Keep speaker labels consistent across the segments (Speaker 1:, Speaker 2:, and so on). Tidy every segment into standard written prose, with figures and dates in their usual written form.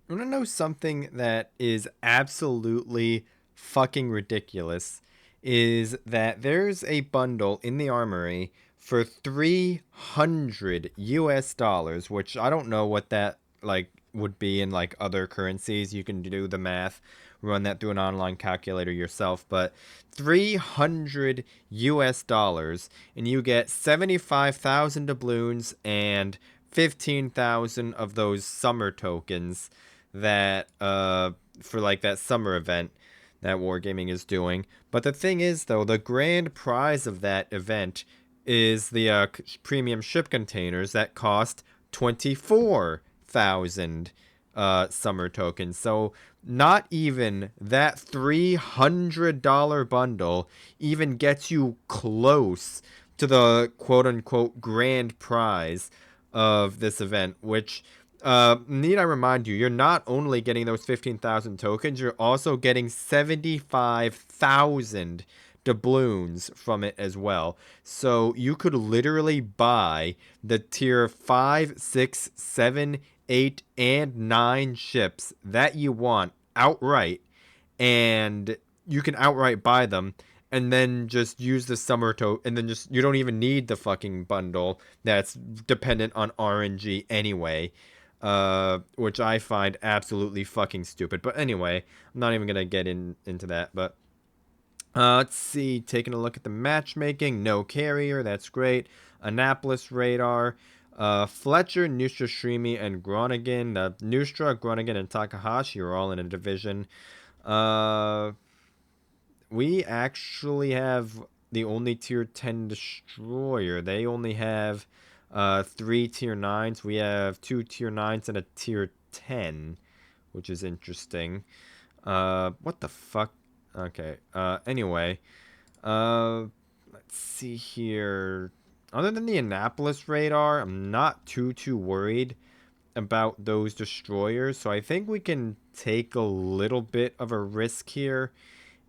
Speaker 1: Want to know something that is absolutely fucking ridiculous? Is that there's a bundle in the armory for 300 US dollars, which I don't know what that like would be in like other currencies. You can do the math, run that through an online calculator yourself, but 300 US dollars and you get 75,000 doubloons and 15,000 of those summer tokens that for like that summer event that Wargaming is doing. But the thing is though, the grand prize of that event is the premium ship containers that cost 24,000 summer tokens. So not even that $300 bundle even gets you close to the quote unquote grand prize of this event, which need I remind you, you're not only getting those 15,000 tokens, you're also getting 75,000 doubloons from it as well. So you could literally buy the tier 5, 6, 7, 8, and 9 ships that you want outright, and you can outright buy them and then just use the summer to and then just you don't even need the fucking bundle that's dependent on RNG anyway. Which I find absolutely fucking stupid. But anyway, I'm not even gonna get into that. But let's see. Taking a look at the matchmaking. No carrier. That's great. Annapolis radar. Fletcher, Nustra, Shrimi, and Groningen. Nustra, Groningen, and Takahashi are all in a division. Uh, we actually have the only tier 10 destroyer. They only have 3 tier 9s. We have 2 tier 9s and a tier 10, which is interesting. What the fuck? Okay. Anyway, uh, let's see here. Other than the Annapolis radar, I'm not too worried about those destroyers. So I think we can take a little bit of a risk here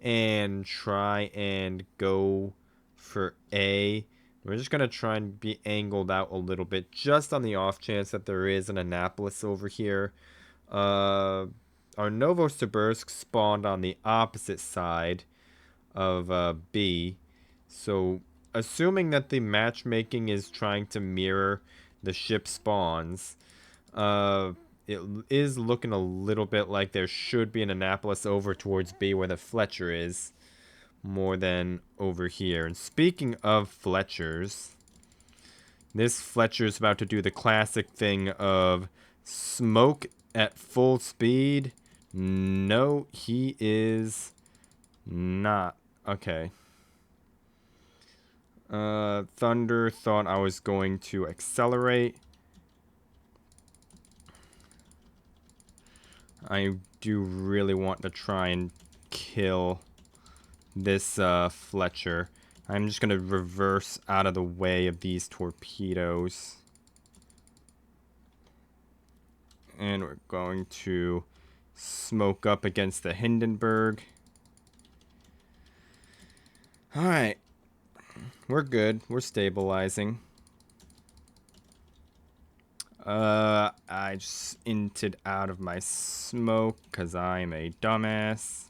Speaker 1: and try and go for A. We're just going to try and be angled out a little bit just on the off chance that there is an Annapolis over here. Our Novosibirsk spawned on the opposite side of B. So, assuming that the matchmaking is trying to mirror the ship spawns, uh, it is looking a little bit like there should be an Annapolis over towards B where the Fletcher is, more than over here. And speaking of Fletchers, this Fletcher is about to do the classic thing of smoke at full speed. No, he is not. Okay. Thunder thought I was going to accelerate. I do really want to try and kill this Fletcher. I'm just going to reverse out of the way of these torpedoes. And we're going to smoke up against the Hindenburg. Alright. We're good. We're stabilizing. I just inted out of my smoke because I'm a dumbass.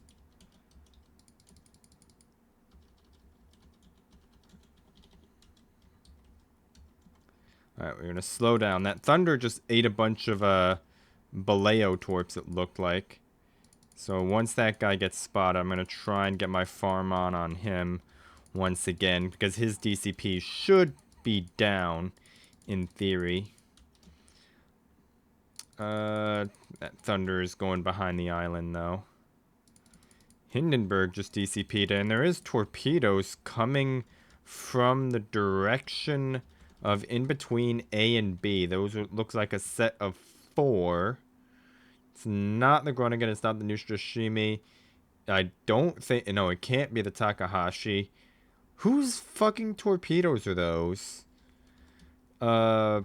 Speaker 1: Alright, we're gonna slow down. That thunder just ate a bunch of Baleo torps, it looked like. So once that guy gets spotted, I'm gonna try and get my farm on him once again, because his DCP should be down in theory. That thunder is going behind the island though. Hindenburg just DCP'd, and there is torpedoes coming from the direction of in between A and B. Those looks like a set of 4. It's not the Groningen, it's not the Nustrashimi. I don't think, no, it can't be the Takahashi. Whose fucking torpedoes are those? Iwami?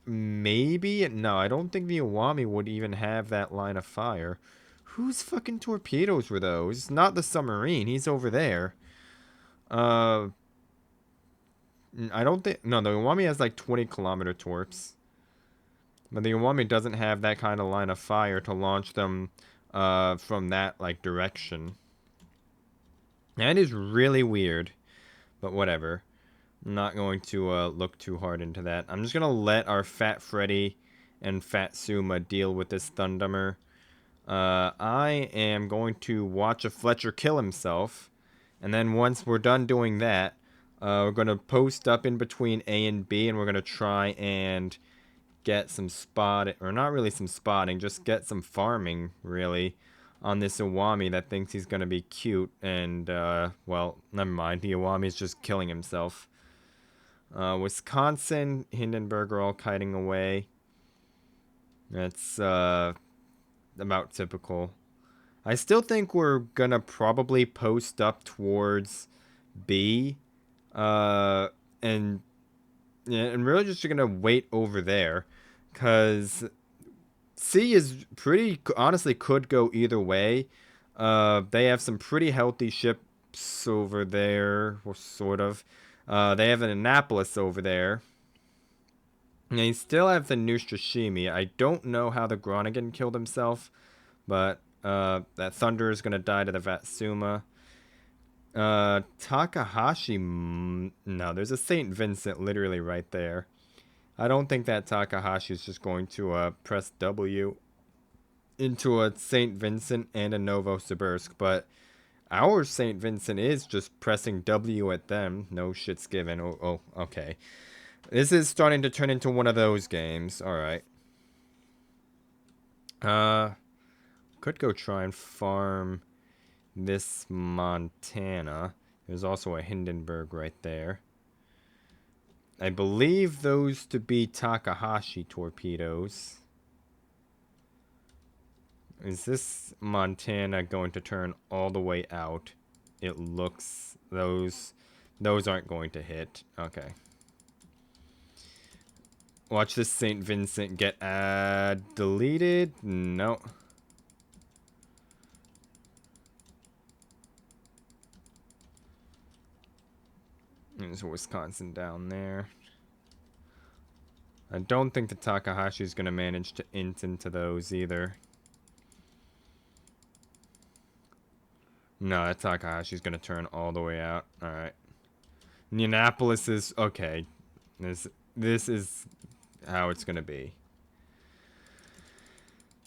Speaker 1: Maybe? No, I don't think the Iwami would even have that line of fire. Whose fucking torpedoes were those? Not the submarine. He's over there. I don't think... No, the Iwami has like 20 kilometer torps. But the Iwami doesn't have that kind of line of fire to launch them from that, like, direction. That is really weird. But whatever. I'm not going to look too hard into that. I'm just going to let our Fat Freddy and Fat Suma deal with this Thundummer. I am going to watch a Fletcher kill himself. And then once we're done doing that, we're going to post up in between A and B. And we're going to try and get some spotting. Or not really some spotting. Just get some farming, really, on this Iwami that thinks he's going to be cute. And, well, never mind. The Iwami is just killing himself. Wisconsin, Hindenburg are all kiting away. That's about typical. I still think we're gonna probably post up towards B, and really just gonna wait over there, cause C is pretty honestly could go either way. They have some pretty healthy ships over there, or sort of. They have an Annapolis over there. And they still have the Neustrashimi. I don't know how the Groningen killed himself, but that Thunder is going to die to the Vatsuma. Takahashi... No, there's a St. Vincent literally right there. I don't think that Takahashi is just going to press W into a St. Vincent and a Novosibirsk, but our St. Vincent is just pressing W at them. No shit's given. Oh, okay. This is starting to turn into one of those games. Alright. Could go try and farm this Montana. There's also a Hindenburg right there. I believe those to be Takahashi torpedoes. Is this Montana going to turn all the way out? It looks... Those aren't going to hit. Okay. Watch this St. Vincent get deleted. No. There's Wisconsin down there. I don't think the Takahashi is going to manage to int into those either. No, that Takahashi is going to turn all the way out. Alright. Indianapolis is... Okay. This is how it's going to be.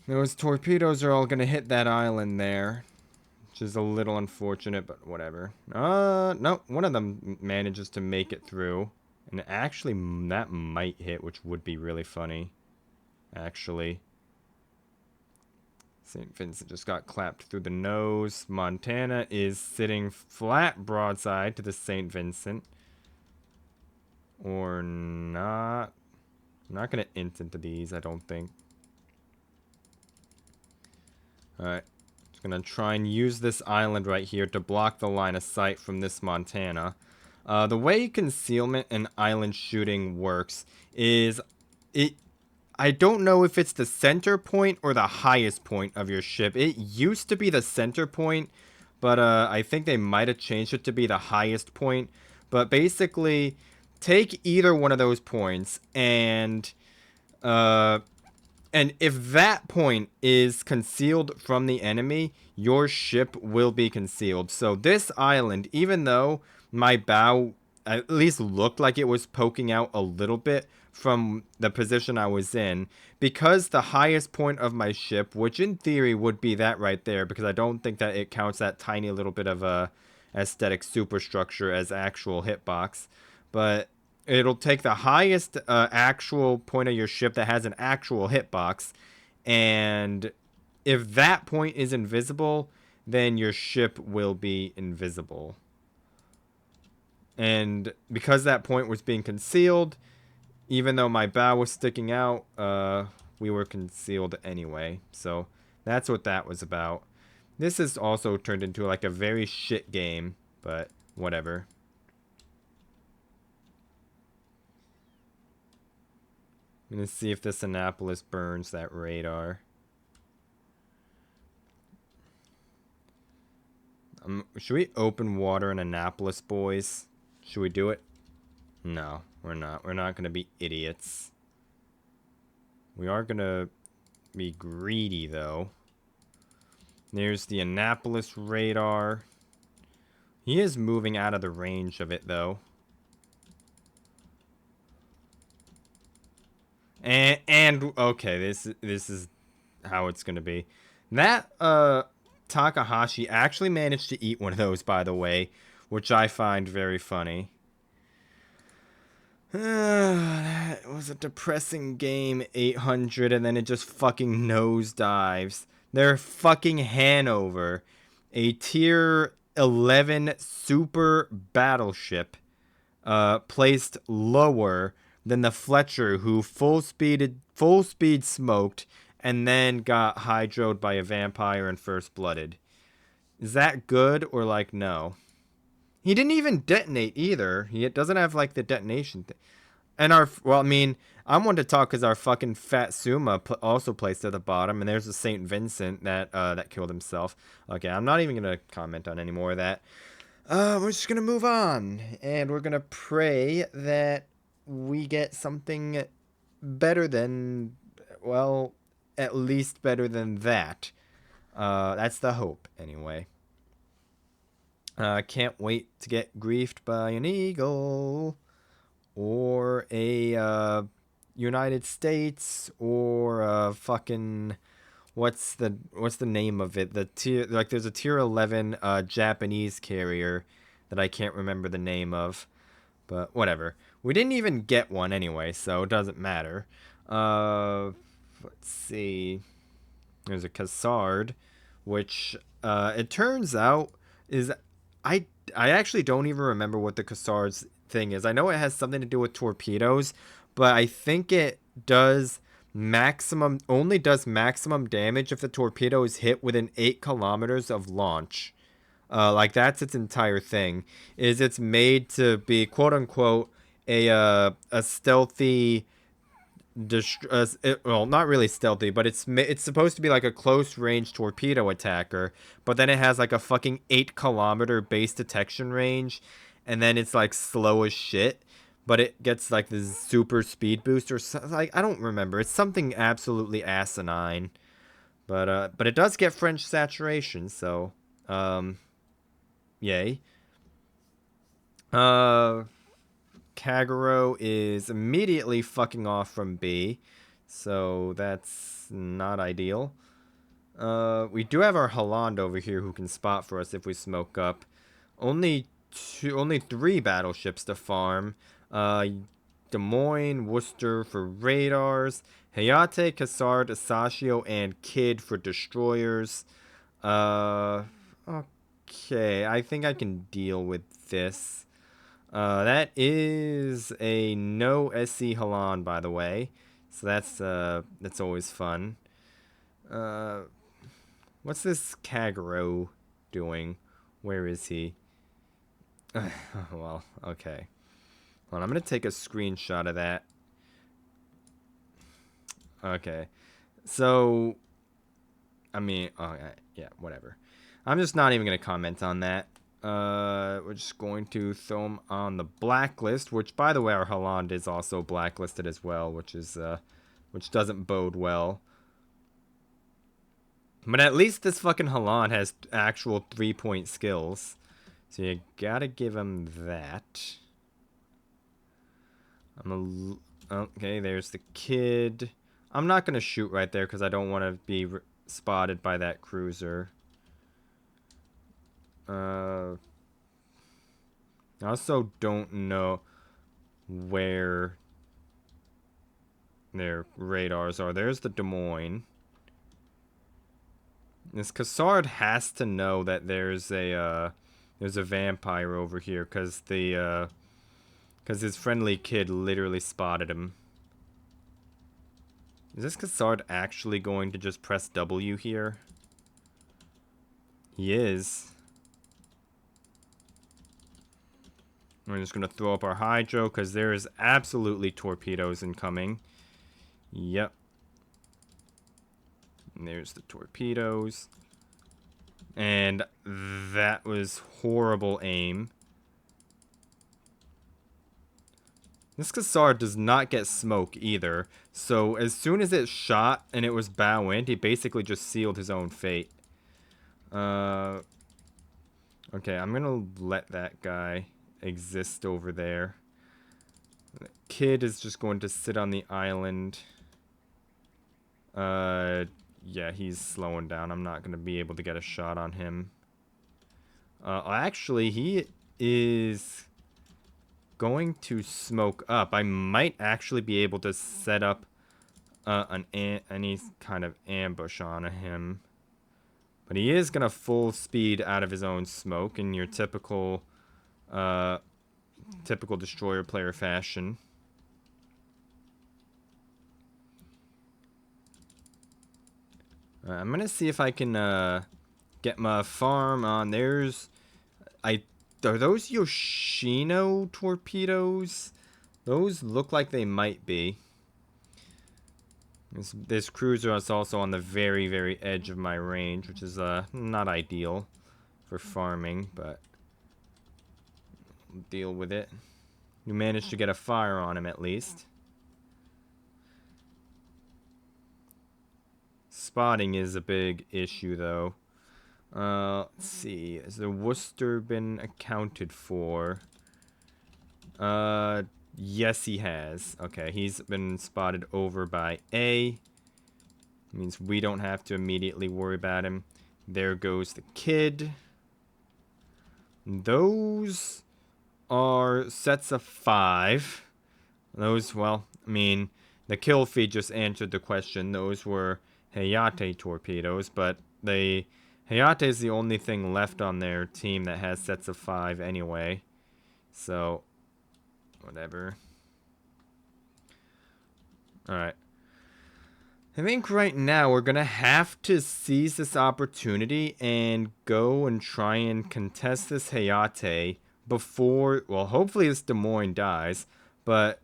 Speaker 1: Those torpedoes are all going to hit that island there. Which is a little unfortunate, but whatever. No. One of them manages to make it through. And actually, that might hit, which would be really funny. Actually. St. Vincent just got clapped through the nose. Montana is sitting flat broadside to the St. Vincent. Or not. I'm not going to int into these, I don't think. Alright. Just going to try and use this island right here to block the line of sight from this Montana. The way concealment and island shooting works is... I don't know if it's the center point or the highest point of your ship. It used to be the center point, but I think they might have changed it to be the highest point. But basically, take either one of those points, and if that point is concealed from the enemy, your ship will be concealed. So this island, even though my bow at least looked like it was poking out a little bit from the position I was in, because the highest point of my ship, which in theory would be that right there, because I don't think that it counts that tiny little bit of a aesthetic superstructure as actual hitbox, but it'll take the highest actual point of your ship that has an actual hitbox, and if that point is invisible, then your ship will be invisible. And because that point was being concealed, even though my bow was sticking out, we were concealed anyway. So that's what that was about. This has also turned into like a very shit game, but whatever. I'm going to see if this Annapolis burns that radar. Should we open water in Annapolis, boys? Should we do it? No, we're not. We're not going to be idiots. We are gonna be greedy, though. There's the Annapolis radar. He is moving out of the range of it, though. And okay, this is how it's gonna be. That Takahashi actually managed to eat one of those, by the way, which I find very funny. That was a depressing game, 800, and then it just fucking nosedives. They're fucking Hanover, a tier 11 super battleship, placed lower than the Fletcher, who full speed smoked, and then got hydroed by a vampire and first blooded. Is that good or like no? He didn't even detonate either. He doesn't have like the detonation thing. And well, I mean, I'm one to talk because our fucking fat Suma also placed at the bottom, and there's a Saint Vincent that killed himself. Okay, I'm not even gonna comment on any more of that. We're just gonna move on, and we're gonna pray that we get something better than, well, at least better than that. That's the hope, anyway. Can't wait to get griefed by an eagle, or a United States, or a fucking what's the name of it? The tier, like, there's a tier 11 Japanese carrier that I can't remember the name of, but whatever. We didn't even get one anyway, so it doesn't matter. Let's see. There's a Cassard, which it turns out is I actually don't even remember what the Cassard's thing is. I know it has something to do with torpedoes, but I think it does only does maximum damage if the torpedo is hit within 8 kilometers of launch. Like, that's its entire thing. Is it's made to be quote unquote a stealthy, well, not really stealthy, but it's supposed to be like a close range torpedo attacker, but then it has like a fucking 8 kilometer base detection range, and then it's like slow as shit, but it gets like this super speed boost or something. Like, I don't remember. It's something absolutely asinine, but it does get French saturation, so yay. Kagero is immediately fucking off from B, so that's not ideal. We do have our Holland over here who can spot for us if we smoke up. Only 3 battleships to farm. Des Moines, Worcester for radars, Hayate, Cassard, Asashio, and Kidd for destroyers. Okay, I think I can deal with this. That is a no SC Halan, by the way. So that's always fun. What's this Kagero doing? Where is he? Well, okay. Hold on, I'm gonna take a screenshot of that. Okay. So, I mean, yeah, whatever. I'm just not even gonna comment on that. We're just going to throw him on the blacklist, which, by the way, our Holland is also blacklisted as well, which doesn't bode well. But at least this fucking Holland has actual 3-point skills, so you gotta give him that. Okay, there's the Kidd. I'm not gonna shoot right there because I don't want to be spotted by that cruiser. I also don't know where their radars are. There's the Des Moines. This Cassard has to know that there's a vampire over here because his friendly Kidd literally spotted him. Is this Cassard actually going to just press W here? He is. We're just going to throw up our hydro because there is absolutely torpedoes incoming. Yep. And there's the torpedoes. And that was horrible aim. This Kasar does not get smoke either. So as soon as it shot and it was bow end, he basically just sealed his own fate. Okay, I'm gonna let that guy exist over there. The kid is just going to sit on the island. Yeah, he's slowing down. I'm not gonna be able to get a shot on him. Actually, he is going to smoke up. I might actually be able to set up any kind of ambush on him. But he is going to full speed out of his own smoke in your typical destroyer player fashion. I'm going to see if I can get my farm on. Are those Yoshino torpedoes? Those look like they might be. This cruiser is also on the very, very edge of my range, which is not ideal for farming, but deal with it. You managed to get a fire on him at least. Spotting is a big issue though. Let's see. Has the Worcester been accounted for? Yes, he has. Okay, he's been spotted over by A. Means we don't have to immediately worry about him. There goes the kid. Those are sets of 5. Those, well, I mean, the kill feed just answered the question. Those were Hayate torpedoes, but Hayate is the only thing left on their team that has sets of 5 anyway. So, whatever. Alright. I think right now we're going to have to seize this opportunity and go and try and contest this Hayate before, well, hopefully this Des Moines dies, but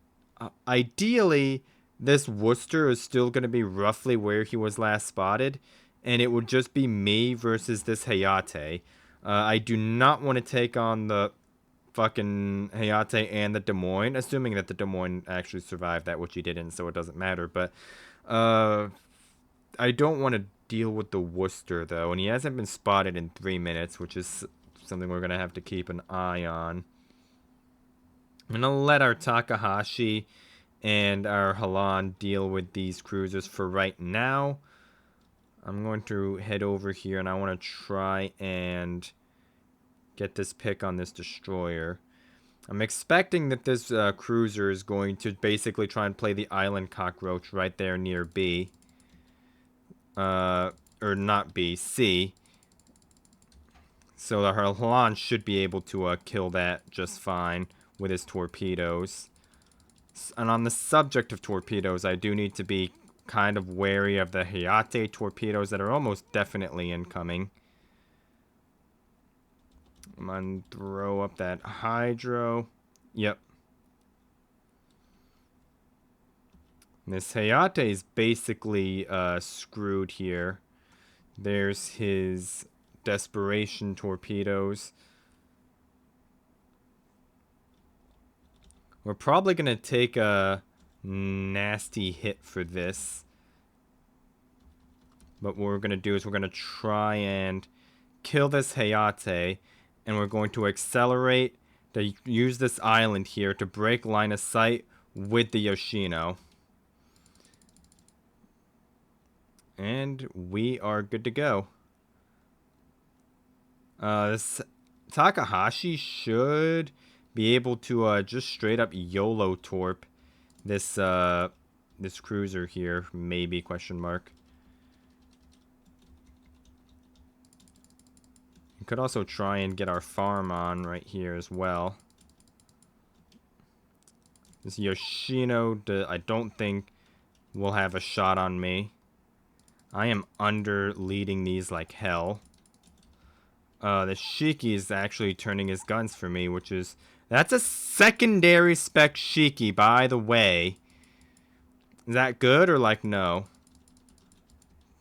Speaker 1: ideally this Worcester is still going to be roughly where he was last spotted, and it would just be me versus this Hayate. I do not want to take on the fucking Hayate and the Des Moines, assuming that the Des Moines actually survived that, which he didn't, so it doesn't matter, but I don't want to deal with the Worcester, though, and he hasn't been spotted in 3 minutes, which is something we're going to have to keep an eye on. I'm going to let our Takahashi and our Halan deal with these cruisers for right now. I'm going to head over here, and I want to try and get this pick on this destroyer. I'm expecting that this cruiser is going to basically try and play the island cockroach right there near B. Or not B, C. So the Halan should be able to kill that just fine with his torpedoes. And on the subject of torpedoes, I do need to be kind of wary of the Hayate torpedoes that are almost definitely incoming. I'm gonna throw up that hydro. Yep. This Hayate is basically screwed here. There's his desperation torpedoes. We're probably going to take a nasty hit for this. But what we're going to do is we're going to try and kill this Hayate. And we're going to accelerate to use this island here to break line of sight with the Yoshino. And we are good to go. This Takahashi should be able to just straight up YOLO torp this this cruiser here, maybe, question mark. We could also try and get our farm on right here as well. This Yoshino, I don't think will have a shot on me. I am under leading these like hell. The Shiki is actually turning his guns for me, which is... That's a secondary spec Shiki, by the way. Is that good or like no?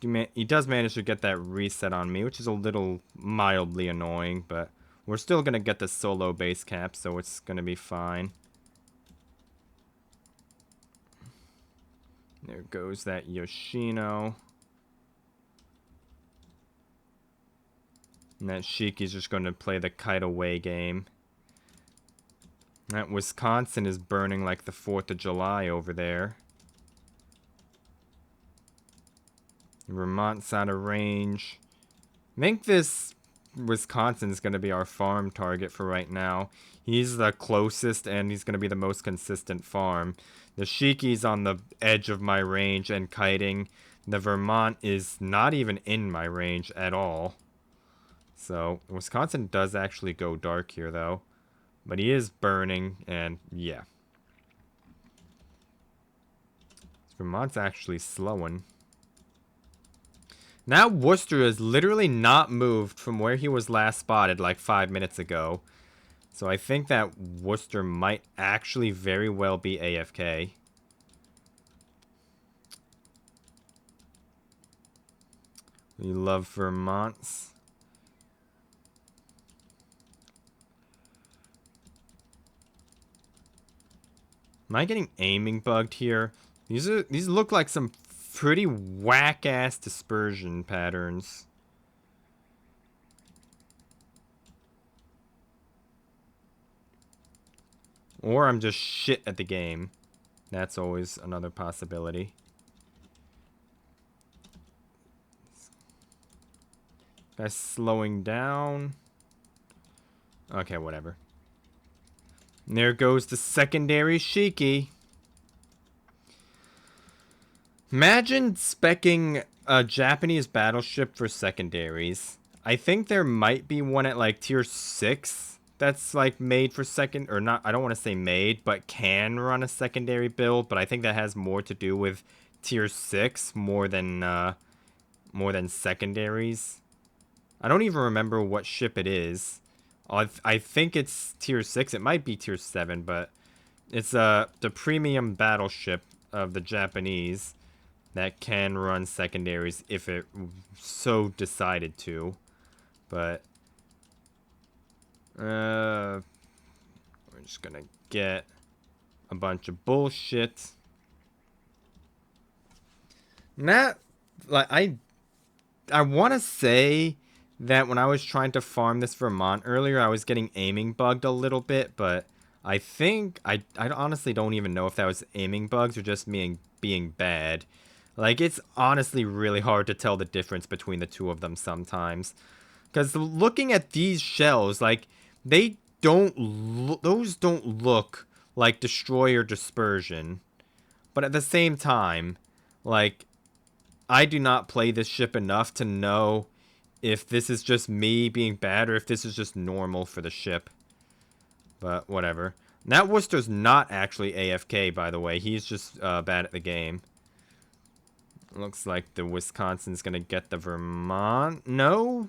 Speaker 1: He does manage to get that reset on me, which is a little mildly annoying, but we're still going to get the solo base cap, so it's going to be fine. There goes that Yoshino. And that Shiki's just going to play the kite away game. That Wisconsin is burning like the 4th of July over there. Vermont's out of range. I think this Wisconsin's going to be our farm target for right now. He's the closest and he's going to be the most consistent farm. The Shiki's on the edge of my range and kiting. The Vermont is not even in my range at all. So, Wisconsin does actually go dark here, though. But he is burning, and yeah. Vermont's actually slowing. Now Worcester is literally not moved from where he was last spotted like 5 minutes ago. So I think that Worcester might actually very well be AFK. We love Vermont's. Am I getting aiming bugged here? These look like some pretty whack-ass dispersion patterns. Or I'm just shit at the game. That's always another possibility. Guy's slowing down. Okay, whatever. And there goes the secondary Shiki. Imagine speccing a Japanese battleship for secondaries. I think there might be one at like tier 6 that's like made for second, or not, I don't want to say made, but can run a secondary build, but I think that has more to do with tier 6 more than secondaries. I don't even remember what ship it is. I think it's tier 6. It might be tier 7, but it's the premium battleship of the Japanese that can run secondaries if it so decided to. But we're just gonna get a bunch of bullshit. Not like I want to say that when I was trying to farm this Vermont earlier, I was getting aiming bugged a little bit, but I think I honestly don't even know if that was aiming bugs or just me being bad. Like, it's honestly really hard to tell the difference between the two of them sometimes. Because looking at these shells, like, those don't look like destroyer dispersion. But at the same time, like, I do not play this ship enough to know if this is just me being bad or if this is just normal for the ship. But whatever. That Worcester's not actually AFK, by the way. He's just bad at the game. Looks like the Wisconsin's gonna get the Vermont. No?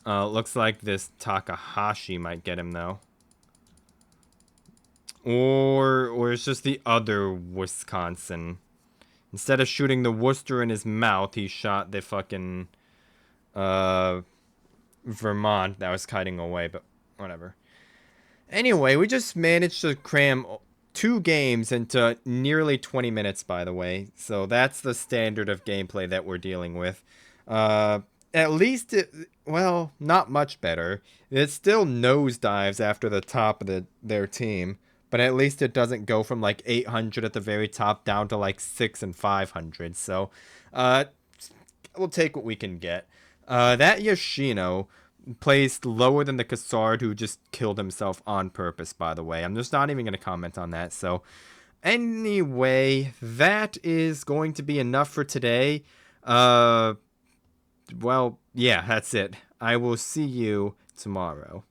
Speaker 1: Looks like this Takahashi might get him, though. Or it's just the other Wisconsin. Instead of shooting the Worcester in his mouth, he shot the fucking Vermont that was kiting away, but whatever. Anyway, we just managed to cram 2 games into nearly 20 minutes, by the way. So that's the standard of gameplay that we're dealing with. At least, well, not much better. It still nosedives after the top of their team. But at least it doesn't go from like 800 at the very top down to like 6 and 500. So, we'll take what we can get. That Yoshino placed lower than the Cassard, who just killed himself on purpose, by the way. I'm just not even going to comment on that. So, anyway, that is going to be enough for today. Well, yeah, that's it. I will see you tomorrow.